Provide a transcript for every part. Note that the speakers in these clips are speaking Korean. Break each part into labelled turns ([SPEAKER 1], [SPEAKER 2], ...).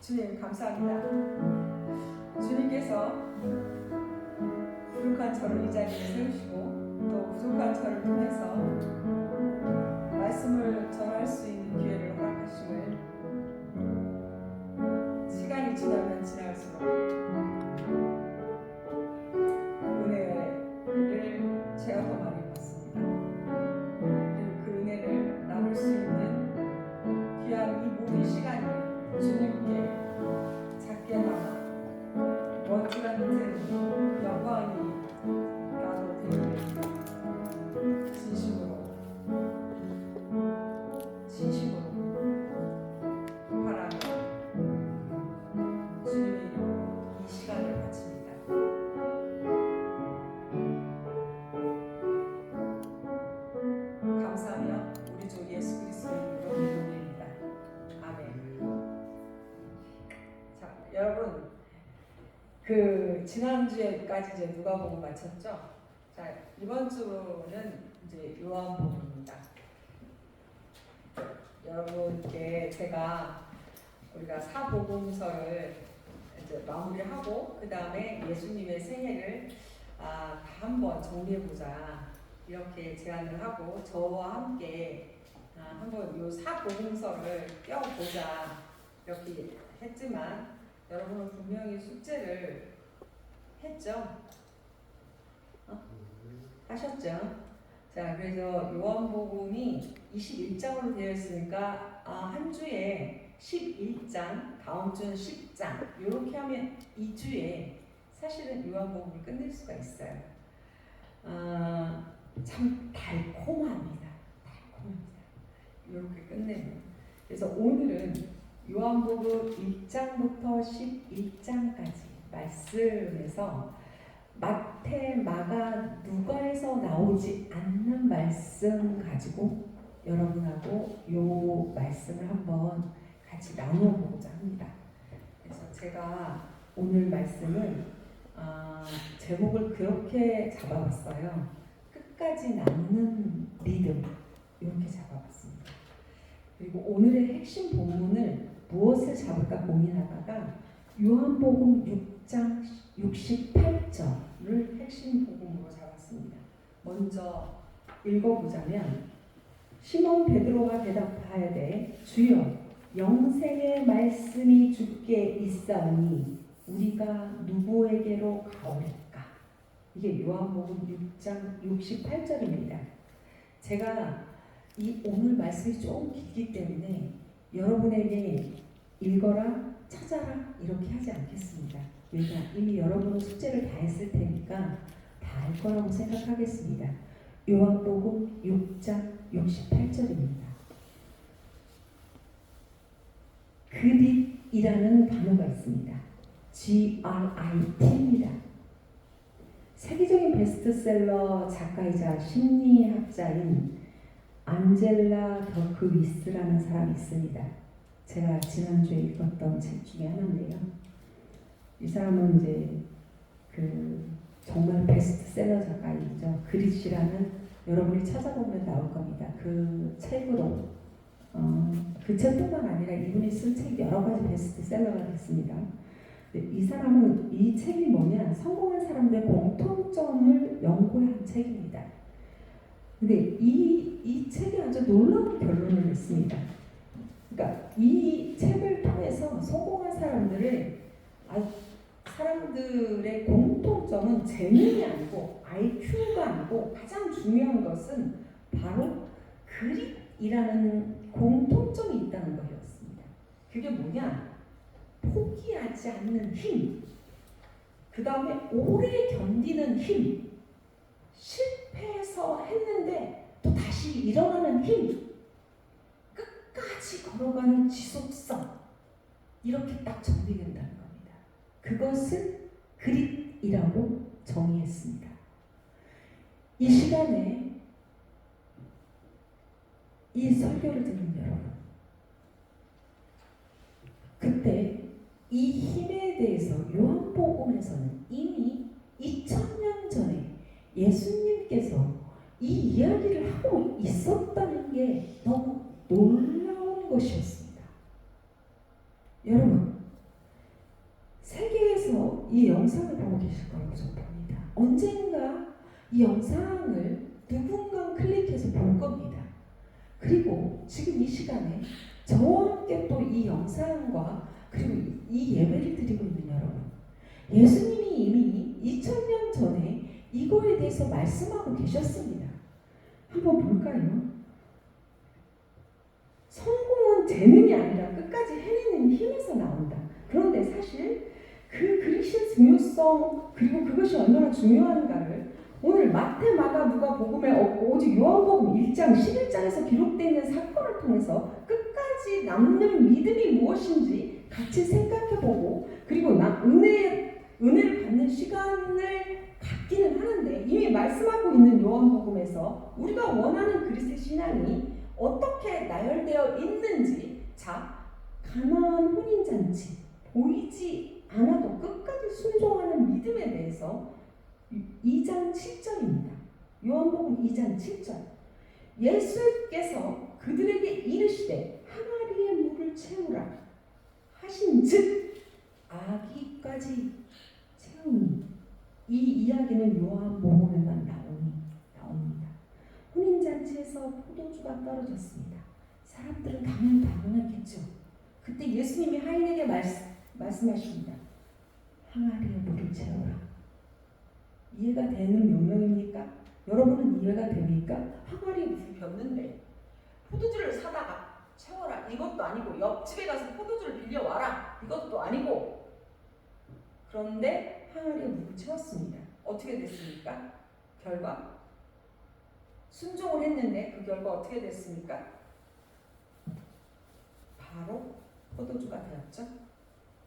[SPEAKER 1] 주님 감사합니다. 주님께서 부족한 저를 이 자리에 세우시고 또 부족한 저를 통해서 말씀을 전할 수 있는 기회를 허락하심을 시간이 지나면 지날수록 은혜를 제가 더 많이 받습니다. 그리고 그 은혜를 나눌 수 있는 귀한 이 모든 시간이 주님께 작게나마 먼지 같은 영광이 나도 되기를 진심으로 바라며 주님의 이 시간을 바칩니다. 감사하며 우리 주 예수 그리스도의 이름으로 기도드립니다. 아멘. 자, 여러분, 지난주에까지 이제 누가복음 마쳤죠? 자, 이번 주는 이제 요한복음입니다. 여러분께 우리가 사복음서를 이제 마무리하고 그 다음에 예수님의 생애를 다 한번 정리해보자 이렇게 제안을 하고 저와 함께 한번 요 사복음서를 껴보자 이렇게 했지만 여러분은 분명히 숙제를 했죠? 하셨죠? 자, 그래서 요한복음이 21장으로 되어 있으니까 한 주에 11장, 다음 주는 10장 이렇게 하면 2주에 사실은 요한복음을 끝낼 수가 있어요. 참 달콤합니다. 이렇게 끝내면. 그래서 오늘은 요한복음 1장부터 11장까지 말씀에서 마태, 마가, 누가에서 나오지 않는 말씀 가지고 여러분하고 요 말씀을 한번 같이 나눠보고자 합니다. 그래서 제가 오늘 말씀을 제목을 그렇게 잡아봤어요. 끝까지 남는 믿음 이렇게 잡아봤습니다. 그리고 오늘의 핵심 본문을 무엇을 잡을까 고민하다가 요한복음 6장 68절을 핵심 복음으로 잡았습니다. 먼저 읽어보자면 시몬 베드로가 대답하여되 주여 영생의 말씀이 주께 있사오니 우리가 누구에게로 가오리까? 이게 요한복음 6장 68절입니다. 제가 이 오늘 말씀이 조금 길기 때문에 여러분에게 읽어라, 찾아라 이렇게 하지 않겠습니다. 왜냐? 이미 여러분은 숙제를 다 했을 테니까 다 알 거라고 생각하겠습니다. 요한복음 6장 68절입니다. 그릿이라는 단어가 있습니다. GRIT입니다. 세계적인 베스트셀러 작가이자 심리학자인 안젤라 더크위스라는 사람이 있습니다. 제가 지난주에 읽었던 책 중에 하나인데요. 이 사람은 이제 정말 베스트셀러 작가이죠. 그릿이라는 여러분이 찾아보면 나올 겁니다. 그 책으로 그 책뿐만 아니라 이분이 쓴 책이 여러 가지 베스트셀러가 됐습니다. 이 사람은 이 책이 뭐냐? 성공한 사람들의 공통점을 연구한 책입니다. 근데 이 책이 아주 놀라운 결론을 냈습니다. 그러니까 이 책을 통해서 성공한 사람들의 공통점은 재능이 아니고 IQ가 아니고 가장 중요한 것은 바로 그릿이라는 공통점이 있다는 것이었습니다. 그게 뭐냐? 포기하지 않는 힘, 그 다음에 오래 견디는 힘, 실패해서 했는데 또 다시 일어나는 힘, 끝까지 걸어가는 지속성, 이렇게 딱 정리된다는 겁니다. 그것을 그릿이라고 정의했습니다. 이 시간에 이 설교를 듣는 여러분, 그때 이 힘에 대해서 요한복음에서는 이미 2000년 전에 예수님께서 이 이야기를 하고 있었다는 게 너무 놀라운 것이었습니다. 여러분, 이 영상을 보고 계실 거라고 저는 봅니다. 언젠가 이 영상을 누군가 클릭해서 볼 겁니다. 그리고 지금 이 시간에 저와 함께 또 이 영상과 그리고 이 예배를 드리고 있는 여러분, 예수님이 이미 2000년 전에 이거에 대해서 말씀하고 계셨습니다. 한번 볼까요? 성공은 재능이 아니라 끝까지 해내는 힘에서 나온다. 그런데 사실 그 그리스의 중요성 그리고 그것이 얼마나 중요한가를 오늘 마태, 마가, 누가 복음에 없고 오직 요한복음 1장, 11장에서 기록되어 있는 사건을 통해서 끝까지 남는 믿음이 무엇인지 같이 생각해보고 그리고 은혜를 받는 시간을 갖기는 하는데 이미 말씀하고 있는 요한복음에서 우리가 원하는 그리스의 신앙이 어떻게 나열되어 있는지 자, 가나안 혼인잔치 보이지 않아도 끝까지 순종하는 믿음에 대해서 2장 7절입니다. 요한복음 2장 7절. 예수께서 그들에게 이르시되 항아리에 물을 채우라 하신즉 아기까지 채우니 이 이야기는 요한복음에만 나옵니다. 혼인잔치에서 포도주가 떨어졌습니다. 사람들은 당연하겠죠. 그때 예수님이 하인에게 말씀하십니다. 항아리에 물을 채우라. 이해가 되는 명령입니까? 여러분은 이해가 됩니까? 항아리에 물이 겼는데 포도주를 사다가 채워라 이것도 아니고 옆집에 가서 포도주를 빌려와라 이것도 아니고 그런데 항아리에 물을 채웠습니다. 어떻게 됐습니까? 결과 순종을 했는데 그 결과 어떻게 됐습니까? 바로 포도주가 되었죠.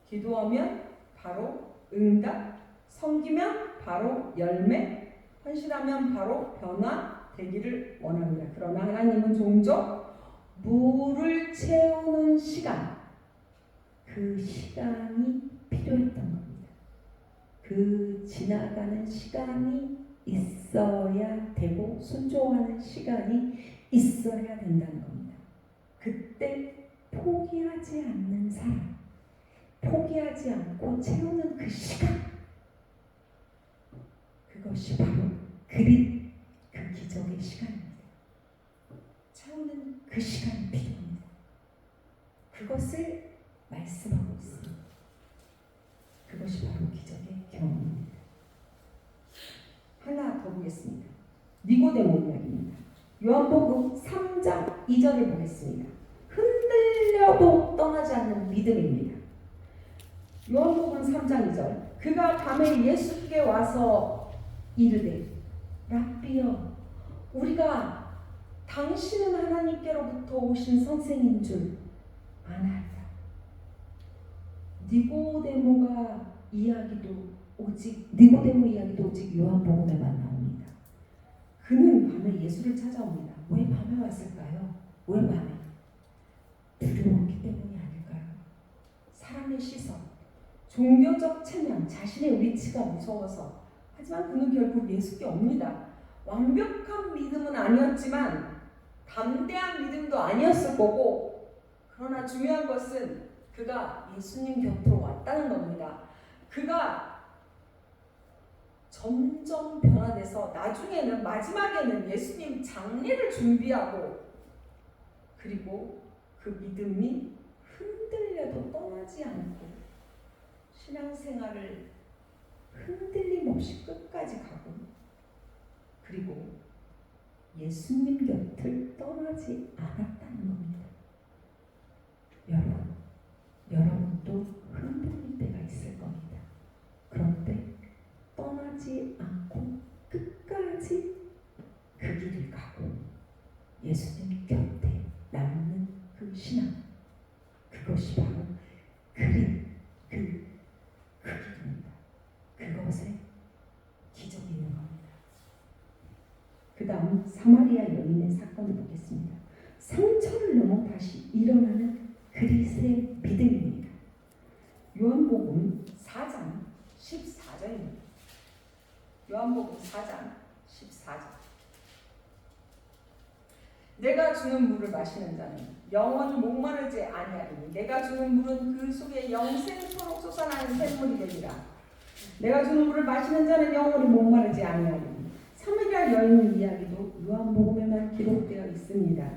[SPEAKER 1] 기도하면 바로 응답, 섬기면 바로 열매, 헌신하면 바로 변화 되기를 원합니다. 그러나 하나님은 종종 물을 채우는 시간, 그 시간이 필요했던 겁니다. 그 지나가는 시간이 있어야 되고 순종하는 시간이 있어야 된다는 겁니다. 그때 포기하지 않는 사람, 포기하지 않고 채우는 그 시간, 그것이 바로 그 기적의 시간입니다. 채우는 그 시간이 필요합니다. 그것을 말씀하고 있습니다. 그것이 바로 기적의 경험입니다. 하나 더 보겠습니다. 니고데모 이야기입니다. 요한복음 3장 2절을 보겠습니다. 흔들려도 떠나지 않는 믿음입니다. 요한복음 3장 2절. 그가 밤에 예수께 와서 이르되 랍비여 우리가 당신은 하나님께로부터 오신 선생인 줄 아나이다. 니고데모 이야기도 오직 요한복음에만 나옵니다. 그는 밤에 예수를 찾아옵니다. 왜 밤에 왔을까요? 왜 밤에? 두려웠기 때문이 아닐까요? 사람의 시선, 종교적 체면, 자신의 위치가 무서워서. 하지만 그는 결국 예수께 옵니다. 완벽한 믿음은 아니었지만 담대한 믿음도 아니었을 거고 그러나 중요한 것은 그가 예수님 곁으로 왔다는 겁니다. 그가 점점 변화돼서 나중에는 마지막에는 예수님 장례를 준비하고 그리고 그 믿음이 흔들려도 떠나지 않고 신앙생활을 흔들림 없이 끝까지 가고 그리고 예수님 곁을 떠나지 않았다는 겁니다. 여러분도 흔들릴 때가 있을 겁니다. 그런데 떠나지 않고 끝까지 그 길을 가고 예수님 곁에 남는 그 신앙, 그것이 바로 그 길입니다. 그것에 기적이 있는 겁니다. 그 다음 사마리아 여인의 사건을 보겠습니다. 상처를 넘어 다시 일어나는 그리스의 믿음입니다. 요한복음 4장 14절입니다. 요한복음 4장 14절. 내가 주는 물을 마시는 자는 영원히 목마르지 아니하리니 내가 주는 물은 그 속에 영생토록 솟아나는 샘물이 되리라. 내가 주는 물을 마시는 자는 영원히 목마르지 아니하리니. 사마리아 여인 이야기도 요한복음에만 기록되어 있습니다.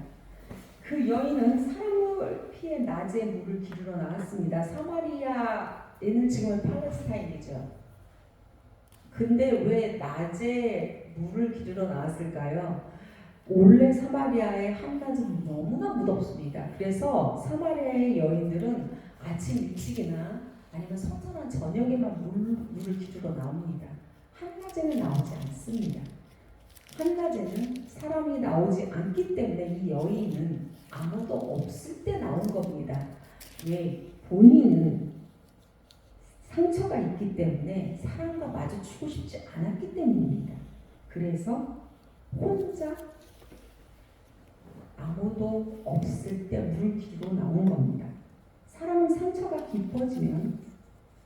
[SPEAKER 1] 그 여인은 사람을 피해 낮에 물을 기르러 나왔습니다. 사마리아에는 지금은 팔레스타인이죠. 근데 왜 낮에 물을 기르러 나왔을까요? 원래 사마리아의 한낮은 너무나 무덥습니다. 그래서 사마리아의 여인들은 아침 일찍이나 아니면 선선한 저녁에만 물을 기르러 나옵니다. 한낮에는 나오지 않습니다. 한낮에는 사람이 나오지 않기 때문에 이 여인은 아무도 없을 때 나온 겁니다. 왜? 본인은 상처가 있기 때문에 사람과 마주치고 싶지 않았기 때문입니다. 그래서 혼자 아무도 없을 때 물기로 나온 겁니다. 사람은 상처가 깊어지면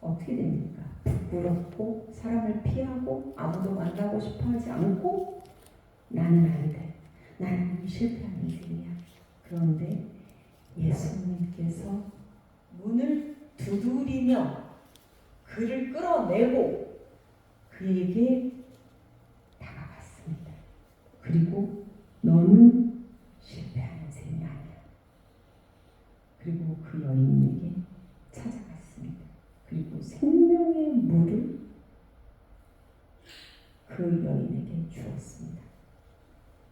[SPEAKER 1] 어떻게 됩니까? 부끄럽고 사람을 피하고 아무도 만나고 싶어 하지 않고 나는 안 돼. 나는 실패한 인생이야. 그런데 예수님께서 문을 두드리며 그를 끌어내고 그에게 다가갔습니다. 그리고 너는 실패한 인생이 아니야. 그리고 그 여인에게 찾아갔습니다. 그리고 생명의 물을 그 여인에게 주었습니다.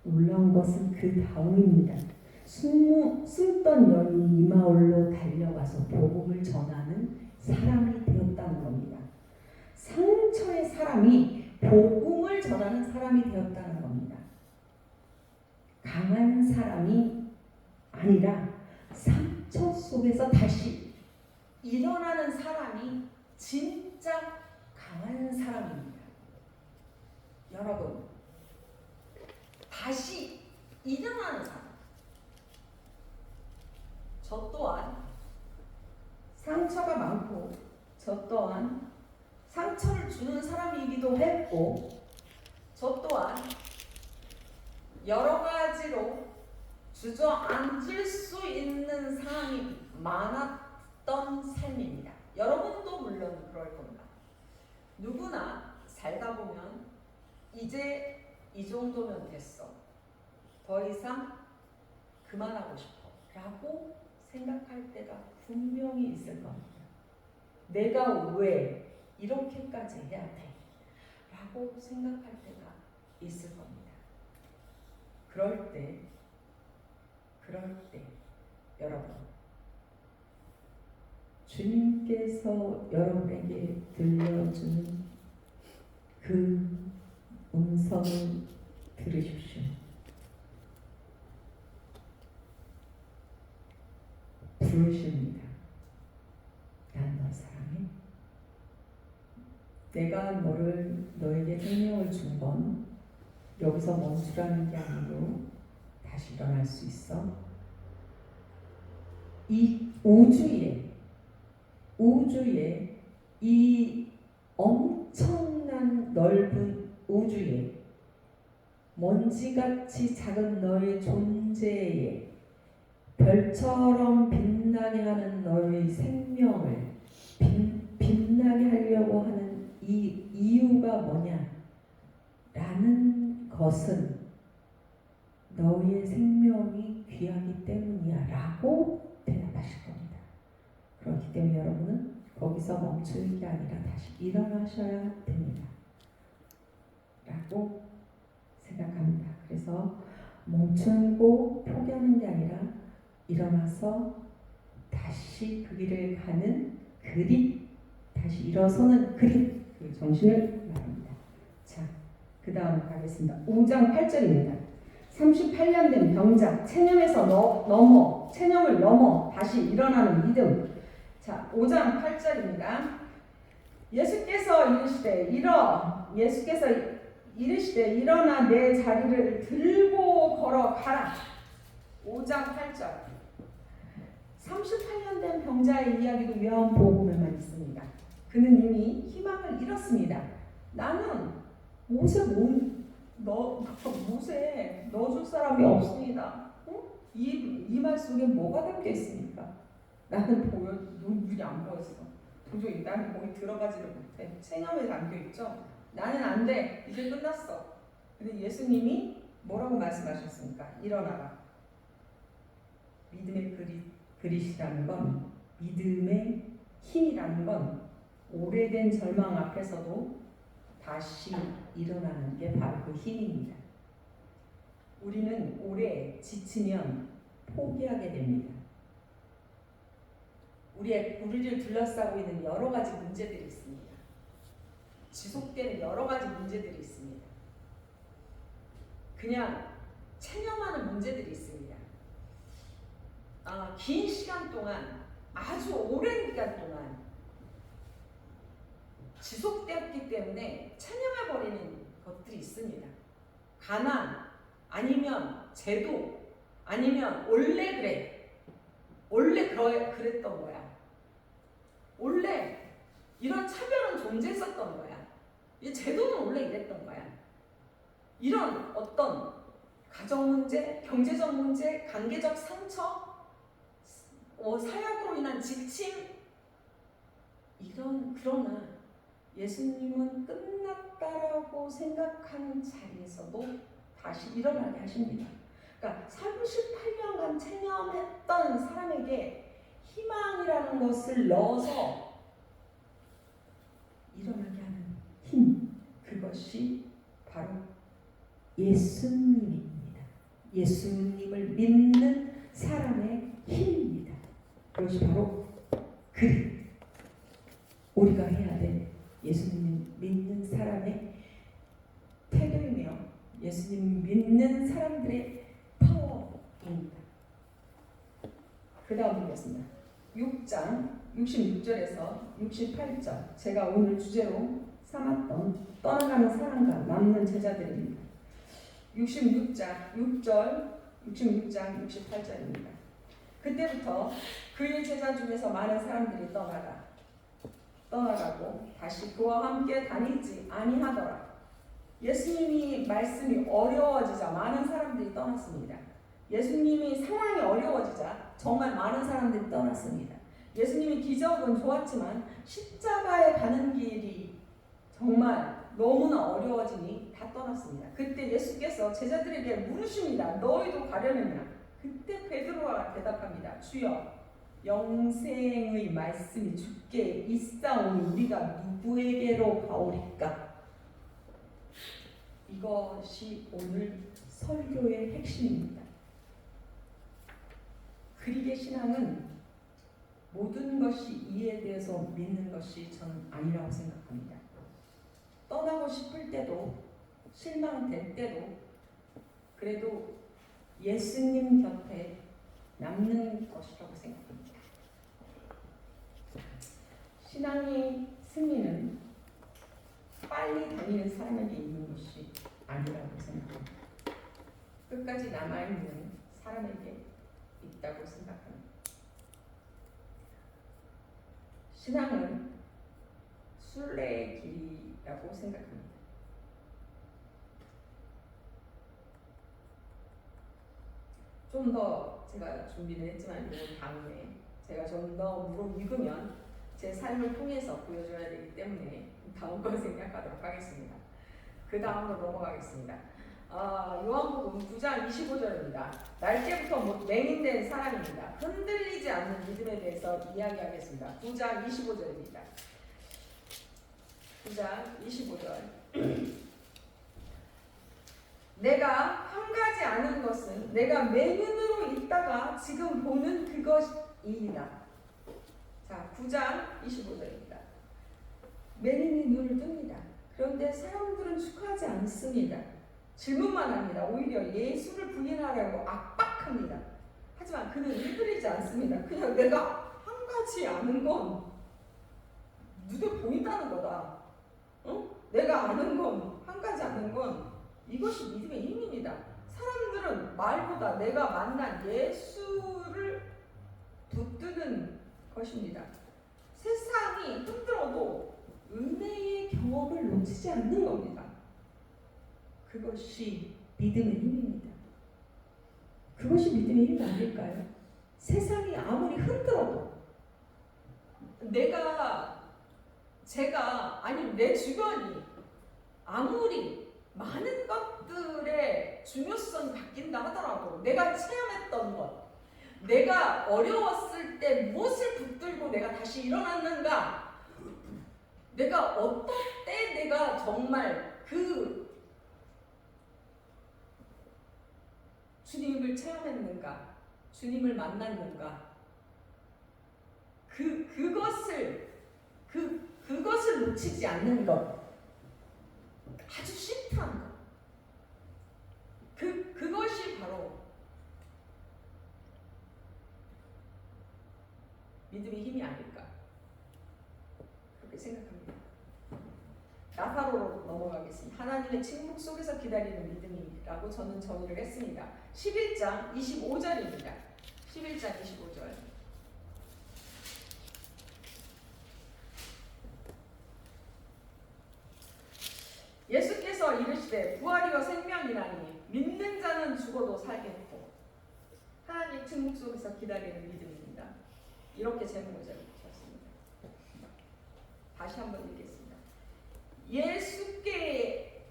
[SPEAKER 1] 놀라운 것은 그 다음입니다. 숨던 여인이 이마올로 달려가서 복음을 전하는 사람이 되었다는 겁니다. 상처의 사람이 복음을 전하는 사람이 되었다는 겁니다. 강한 사람이 아니라 상처 속에서 다시 일어나는 사람이 진짜 강한 사람입니다. 여러분, 다시 일어나는 사람. 저 또한 상처가 많고 저 또한 상처를 주는 사람이기도 했고 저 또한 여러 가지로 주저앉을 수 있는 상황이 많았던 삶입니다. 여러분도 물론 그럴 겁니다. 누구나 살다 보면 이제 이 정도면 됐어. 더 이상 그만하고 싶어. 라고 생각할 때가 분명히 있을 겁니다. 내가 왜 이렇게까지 해야 돼? 라고 생각할 때가 있을 겁니다. 그럴 때 여러분, 주님께서 여러분에게 들려주는 그 음성을 들으십시오. 부르십니다. 난 너 사랑해. 내가 너에게 생명을 준 건 여기서 멈추라는 게 아니고 다시 일어날 수 있어. 이 우주에 이 엄청난 넓은 우주에 먼지같이 작은 너의 존재에 별처럼 빛나게 하는 너의 생명을 빛나게 하려고 하는 이 이유가 뭐냐? 라는 것은 너의 생명이 귀하기 때문이야 라고 대답하실 겁니다. 그렇기 때문에 여러분은 거기서 멈추는 게 아니라 다시 일어나셔야 됩니다. 라고 생각합니다. 그래서 멈추고 포기하는 게 아니라 일어나서 다시 그 길을 가는 그릿, 다시 일어서는 그릿, 그 정신을 말합니다. 자, 그 다음 가겠습니다. 5장 8절입니다. 38년 된 병자, 체념을 넘어 다시 일어나는 믿음. 자, 5장 8절입니다. 예수께서 이르시되 일어나 내 자리를 들고 걸어가라. 5장 8절. 38년 된 병자의 이야기도 요한복음에만 있습니다. 그는 이미 희망을 잃었습니다. 나는 모세 넣어줄 사람이 없습니다. 이 말 속에 뭐가 담겨 있습니까? 나는 눈이 안 보였어.
[SPEAKER 2] 도저히 나는 거기 들어가지를 못해. 체념에 담겨 있죠. 나는 안 돼. 이제 끝났어. 근데 예수님이 뭐라고 말씀하셨습니까? 일어나라. 믿음의 그릿이라는 건, 믿음의 힘이라는 건 오래된 절망 앞에서도 다시 일어나는 게 바로 그 힘입니다. 우리는 오래 지치면 포기하게 됩니다. 우리를 둘러싸고 있는 여러 가지 문제들이 있습니다. 지속되는 여러 가지 문제들이 있습니다. 그냥 체념하는 문제들이 있습니다. 긴 시간 동안, 아주 오랜 기간 동안 지속되었기 때문에 체념해버리는 것들이 있습니다. 가난, 아니면 제도, 아니면 원래 그래. 원래 그랬던 거야. 원래 이런 차별은 존재했었던 거야. 이 제도는 원래 이랬던 거야. 이런 어떤 가정 문제, 경제적 문제, 관계적 상처, 사약으로 인한 지침, 그러나 예수님은 끝났다라고 생각한 자리에서도 다시 일어나게 하십니다. 그러니까 38년간 체념했던 사람에게 희망이라는 것을 넣어서 일어나게 하는 힘, 그것이 바로 예수님입니다. 예수님을 믿는 사람의 힘입니다. 그것이 바로 우리가 해야 될 예수님 믿는 사람의 태도이며 예수님 믿는 사람들의 파워입니다. 그 다음 보겠습니다. 6장 66절에서 68절, 제가 오늘 주제로 삼았던 떠나가는 사람과 남는 제자들입니다. 66장 68절입니다. 그때부터 그의 제자 중에서 많은 사람들이 떠나가고 다시 그와 함께 다니지 아니하더라. 예수님이 말씀이 어려워지자 많은 사람들이 떠났습니다. 예수님이 상황이 어려워지자 정말 많은 사람들이 떠났습니다. 예수님이 기적은 좋았지만 십자가에 가는 길이 정말 너무나 어려워지니 다 떠났습니다. 그때 예수께서 제자들에게 물으십니다. 너희도 가려느냐? 그때 베드로가 대답합니다. 주여, 영생의 말씀이 주께 있사오니 우리가 누구에게로 가오리까? 이것이 오늘 설교의 핵심입니다. 그리스도의 신앙은 모든 것이 이해돼서 믿는 것이 저는 아니라고 생각합니다. 떠나고 싶을 때도, 실망될 때도, 그래도 예수님 곁에 남는 것이라고 생각합니다. 신앙의 승리는 빨리 달리는 사람에게 있는 것이 아니라고 생각합니다. 끝까지 남아있는 사람에게 있다고 생각합니다. 신앙은 순례의 길이라고 생각합니다. 좀 더 제가 준비를 했지만 이건 다음에 제가 좀 더 읽으면 제 삶을 통해서 보여줘야 되기 때문에 다음 걸 생각하도록 하겠습니다. 그 다음으로 넘어가겠습니다. 요한복음 9장 25절입니다. 날개부터 맹인된 사람입니다. 흔들리지 않는 믿음에 대해서 이야기하겠습니다. 9장 25절입니다. 9장 25절. 내가 한 가지 아는 것은 내가 맹인으로 있다가 지금 보는 그것이니라. 자, 9장 25절입니다. 맹인이 눈을 뜹니다. 그런데 사람들은 축하하지 않습니다. 질문만 합니다. 오히려 예수를 부인하려고 압박합니다. 하지만 그는 일그리지 않습니다. 그냥 내가 한 가지 아는 건 눈에 보인다는 거다. 내가 아는 건, 한 가지 아는 건 이것이 믿음의 힘입니다. 사람들은 말보다 내가 만난 예수를 붙드는 것입니다. 세상이 흔들어도 은혜의 경험을 놓치지 않는 겁니다. 그것이 믿음의 힘입니다. 그것이 믿음의 힘이 아닐까요? 세상이 아무리 흔들어도 내가 아니 내 주변이 아무리 많은 것들의 중요성이 바뀐다 하더라도 내가 체험했던 것, 내가 어려웠을 때 무엇을 붙들고 내가 다시 일어났는가, 내가 어떤 때 내가 정말 그 주님을 체험했는가, 주님을 만났는가, 그것을 놓치지 않는 것, 아주 심플한 것, 그것이 바로 믿음의 힘이 아닐까 그렇게 생각합니다. 나사로로 넘어가겠습니다. 하나님의 침묵 속에서 기다리는 믿음이라고 저는 정의를 했습니다. 11장 25절입니다. 11장 25절. 예수께서 이르시되 부활이요 생명이라니 믿는 자는 죽어도 살겠고. 하나님 침묵 속에서 기다리는 믿음입니다. 이렇게 제목을 잡았습니다. 다시 한번 읽겠습니다. 예수께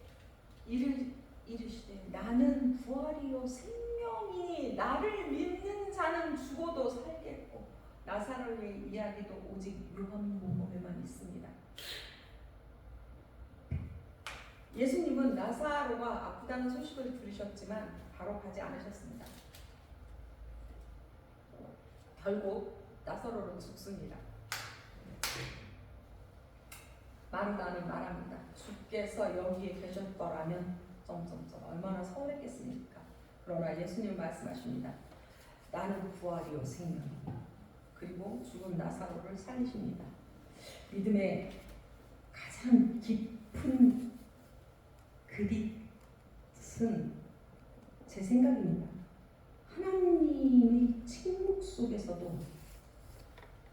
[SPEAKER 2] 이르시되 나는 부활이요 생명이니 나를 믿는 자는 죽어도 살겠고. 나사로의 이야기도 오직 요한복음에만 있습니다. 예수님은 나사로가 아프다는 소식을 들으셨지만 바로 가지 않으셨습니다. 결국 나사로는 죽습니다. 마르다는 말합니다. 주께서 여기에 계셨더라면 얼마나 서운했겠습니까? 그러나 예수님 말씀하십니다. 나는 부활이요 생명이요. 그리고 죽은 나사로를 살리십니다. 믿음의 가장 깊은 그릿은 제 생각입니다. 하나님의 침묵 속에서도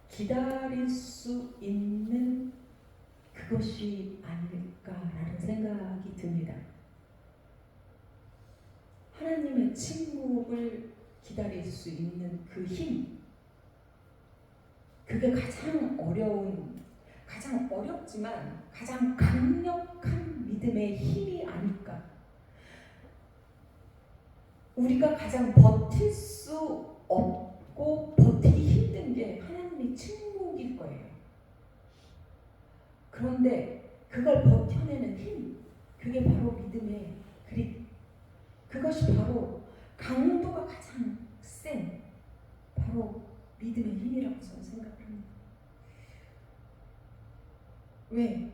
[SPEAKER 2] 기다릴 수 있는 그것이 아닐까라는 생각이 듭니다. 하나님의 침묵을 기다릴 수 있는 그 힘, 그게 가장 어렵지만 가장 강력한 믿음의 힘이 아닐까. 우리가 가장 버틸 수 없고 버티기 힘든 게 하나님의 침묵일 거예요. 그런데 그걸 버텨내는 힘, 그게 바로 믿음의 그릿. 그것이 바로 강도가 가장 센 바로 믿음의 힘이라고 저는 생각합니다. 왜?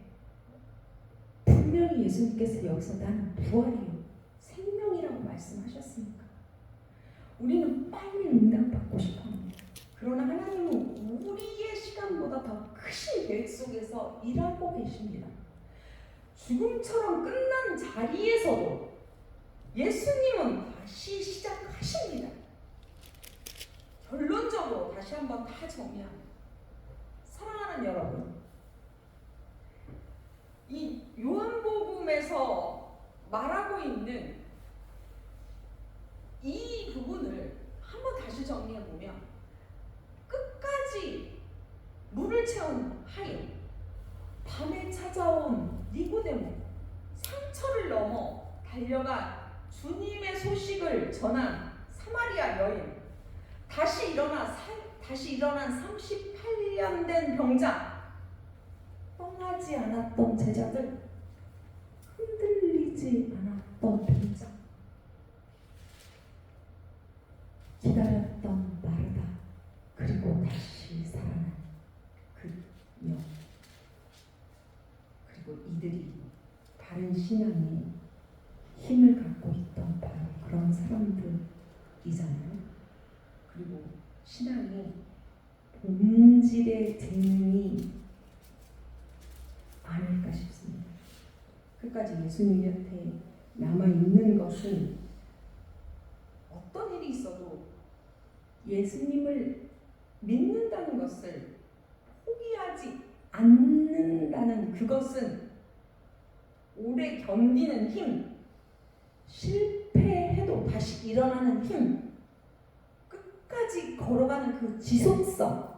[SPEAKER 2] 분명히 예수님께서 여기서 나는 부활이요 생명이라고 말씀하셨습니까? 우리는 빨리 응답받고 싶어합니다. 그러나 하나님은 우리의 시간보다 더 크신 계획 속에서 일하고 계십니다. 죽음처럼 끝난 자리에서도 예수님은 다시 시작하십니다. 결론적으로 다시 한번 다 정리합니다. 사랑하는 여러분, 이 요한복음에서 말하고 있는 이 부분을 한번 다시 정리해보면 끝까지 물을 채운 하인, 밤에 찾아온 니고데모, 상처를 넘어 달려가 주님의 소식을 전한 사마리아 여인, 다시 일어난 38년 된 병자, 떠나지 않았던 제자들, 흔들리지 않았던 병자, 기다렸던 마르다, 그리고 다시 살아난 그녀, 그리고 이들이 바른 신앙에 힘을 갖고 있던 바로 그런 사람들이잖아요. 그리고 신앙이 본질의 재능이 아닐까 싶습니다. 끝까지 예수님 곁에 남아있는 것은 어떤 일이 있어도 예수님을 믿는다는 것을 포기하지 않는다는 그것은 오래 견디는 힘, 실패해도 다시 일어나는 힘, 끝까지 걸어가는 그 지속성,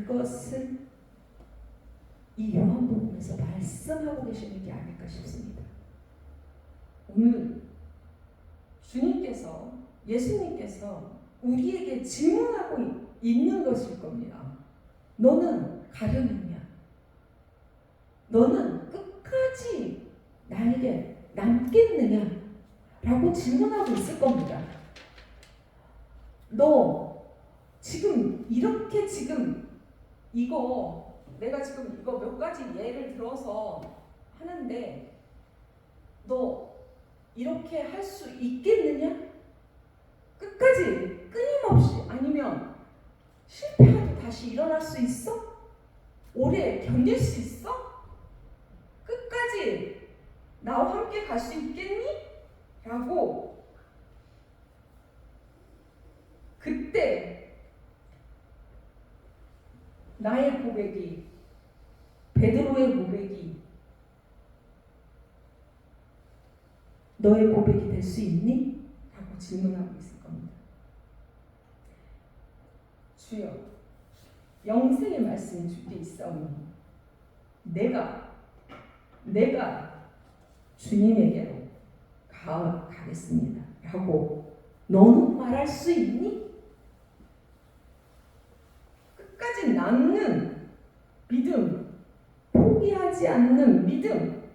[SPEAKER 1] 그것을 이 요한복음에서 말씀하고 계시는 게 아닐까 싶습니다.
[SPEAKER 2] 오늘 주님께서, 예수님께서 우리에게 질문하고 있는 것일 겁니다.
[SPEAKER 1] 너는 가려느냐? 너는 끝까지 나에게 남겠느냐? 라고 질문하고 있을 겁니다. 너 지금 이렇게
[SPEAKER 2] 내가 지금 이거 몇 가지 예를 들어서 하는데 너 이렇게 할 수 있겠느냐? 끝까지 끊임없이, 아니면 실패하고 다시 일어날 수 있어? 오래 견딜 수 있어? 끝까지 나와 함께 갈 수 있겠니? 라고 그때 나의 고백이, 베드로의 고백이
[SPEAKER 1] 너의 고백이 될 수 있니?
[SPEAKER 2] 라고 질문하고 있을 겁니다. 주여, 영생의 말씀이 주께 있사오니 내가 주님에게로 가겠습니다 라고 너는 말할 수 있니? 끝까지 남는 믿음, 포기하지 않는 믿음,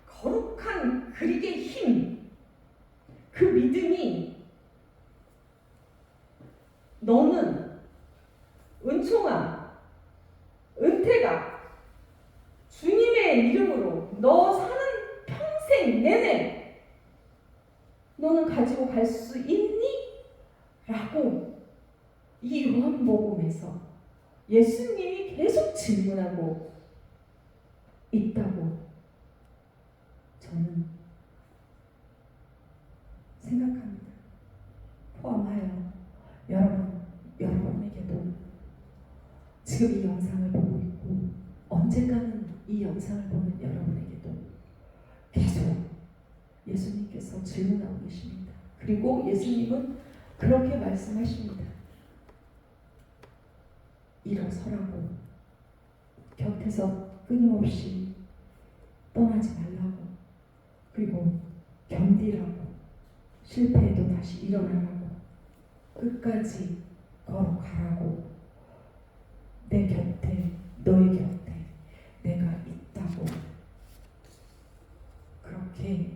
[SPEAKER 2] 거룩한 그릭의 힘, 그 믿음이 너는, 은총아, 은태가 주님의 이름으로 너 사는 평생 내내 너는 가지고 갈 수 있니? 라고 이 요한복음에서 예수님이 계속 질문하고 있다고 저는 생각합니다. 포함하여 여러분에게도 지금 이 영상을 보고 있고 언젠가는 이 영상을 보는 여러분에게도 계속 예수님께서 질문하고 계십니다. 그리고 예수님은 그렇게 말씀하십니다. 일어서라고, 곁에서 끊임없이 떠나지 말라고, 그리고 견디라고, 실패해도 다시 일어나라고, 끝까지 걸어가라고, 내 곁에, 너의 곁에 내가 있다고 그렇게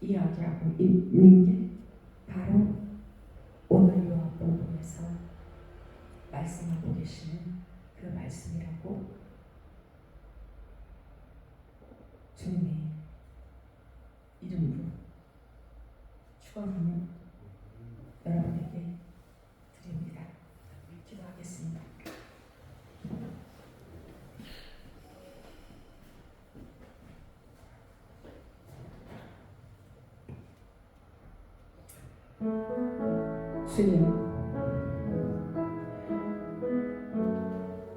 [SPEAKER 2] 이야기하고 있는 게 바로 오늘 요한복음에서 말씀하고 계시는 그 말씀이라고 주님의 이름으로 축원하며 여러분에게 드립니다. 기도하겠습니다. 주님,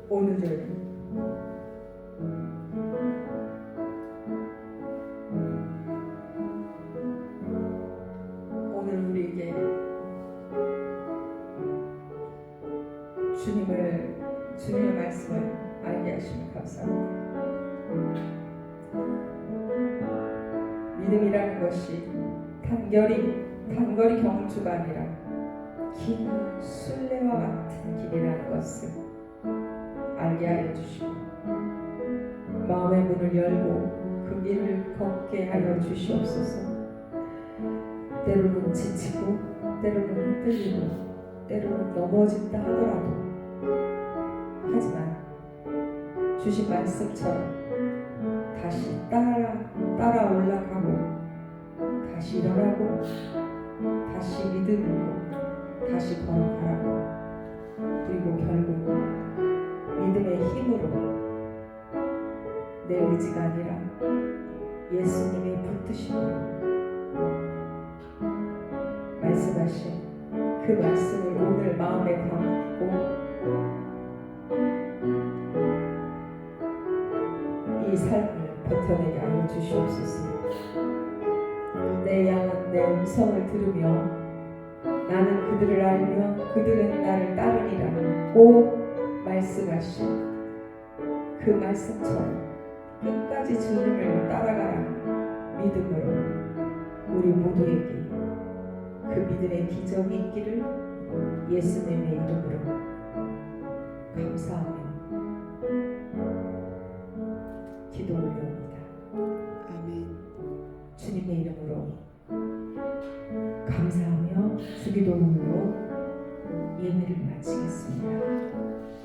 [SPEAKER 2] 오늘 우리에게 주님의 말씀을 알게 하시면 감사합니다. 믿음이라는 것이 단거리 경주가 아니라 긴 순례와 같은 길이라는 것을 알게 하여 주시고 마음의 문을 열고 그 길을 걷게 하여 주시옵소서. 때로는 지치고 때로는 흔들리고 때로는 넘어진다 하더라도 하지만 주신 말씀처럼 다시 따라 올라가고 다시 일어나고 다시 믿음으로 다시 걸어가라고, 그리고 결국 믿음의 힘으로 내 의지가 아니라 예수님의 붙드심으로 말씀하신 그 말씀을 오늘 마음에 담고 이 삶을 버텨내게 하여 주시옵소서. 내 양은 내 음성을 들으며 나는 그들을 알며 그들은 나를 따르리라 고
[SPEAKER 1] 말씀하신 그 말씀처럼 끝까지 주님을 따라가라는 믿음으로 우리 모두에게 그 믿음의 기적이 있기를 예수님의 이름으로 감사하며 기도 올려옵니다.
[SPEAKER 3] 아멘.
[SPEAKER 1] 주님의 이름으로 감사하며 주기도문으로 예배를 마치겠습니다.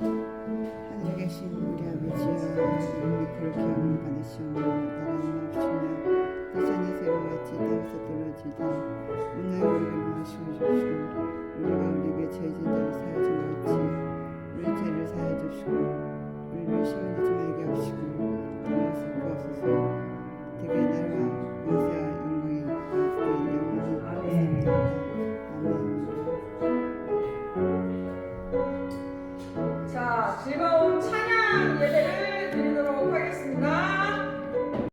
[SPEAKER 3] 하늘에 계신 우리 아버지여, 이름이 그렇게 영을 받으시오며 나라는 없으며 세상에서 같이 땅에서 떨어지다 오늘 우리를 마시고 주시고 우리가 우리에게 죄진 자를 사하여 주옵지 우리 죄를 사하여 주시고 우리를 시험에 들지 말게 하시고 당에서 구하소서. 되게 나라와 권세와 영광이 주께 영원히
[SPEAKER 1] 아멘.
[SPEAKER 3] 아멘.
[SPEAKER 2] 자, 즐거운 찬양 예배를 드리도록